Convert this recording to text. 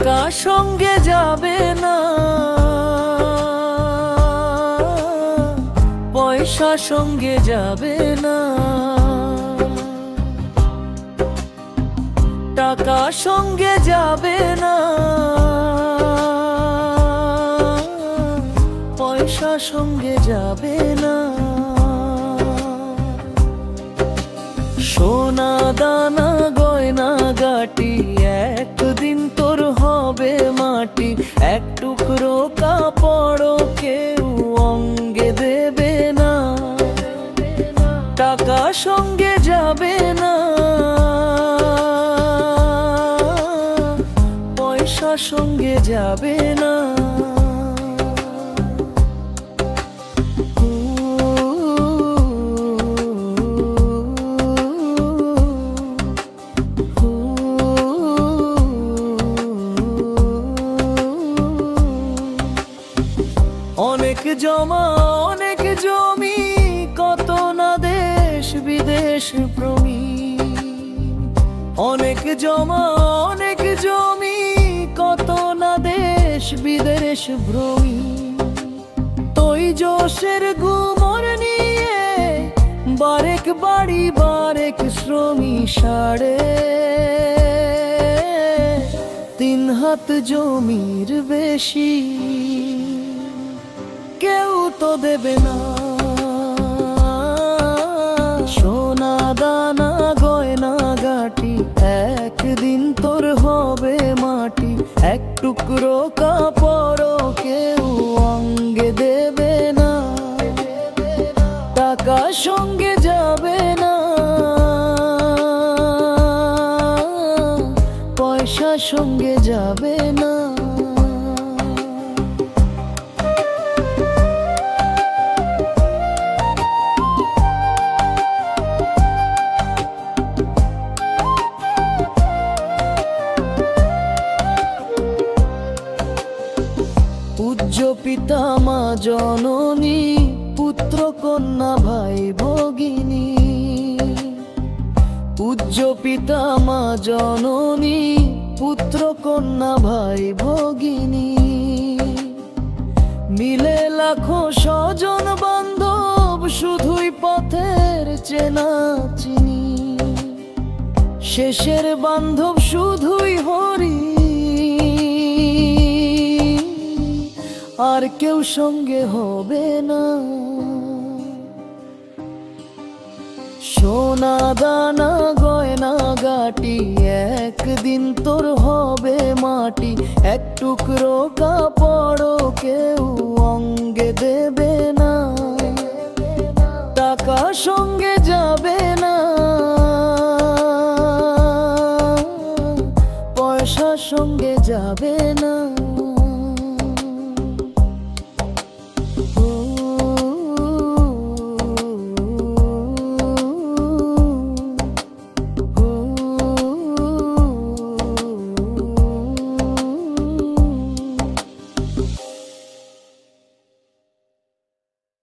টাকা সঙ্গে যাবে না, পয়সা সঙ্গে যাবে না। টাকা সঙ্গে যাবে না, পয়সা সঙ্গে যাবে না। সোনা দানা গয়না গাটি একদিন তোর হবে মাটি। এক টুকরো কাপড় কেউ অঙ্গে দেবে না। টাকা সঙ্গে যাবে না, পয়সা সঙ্গে যাবে না। অনেক জমা অনেক জমি, কত না দেশ বিদেশ ভ্রমী। অনেক জমা অনেক জমি, কত না দেশ বিদেশ ভ্রমী। তুই জোশের গুমর নিয়ে বারেক বাড়ি বারেক শ্রমী সাড়ে। 3 হাত জমির বেশি কেউ তো দেবে না। সোনা দানা গয়না গাটি একদিন তোর হবে মাটি। এক টুকরো কাপড় কেউ অঙ্গে দেবে না। টাকা সঙ্গে যাবে না, পয়সা সঙ্গে যাবে না। পূজ্য পিতা মা জননী, পুত্র কন্যা ভাই ভগিনী। পূজ্য পিতা মা জননী, পুত্র কন্যা ভাই ভগিনী। মিলে লাখো স্বজন বান্ধব, শুধুই পথের চেনা চিনি। শেষের বান্ধব শুধুই হরি, আর কেউ সঙ্গে হবে না। সোনা দানা গয়না গাটি একদিন তোর হবে মাটি। এক টুকরো কাপড় কেউ অঙ্গে দেবে না। টাকা সঙ্গে যাবে না,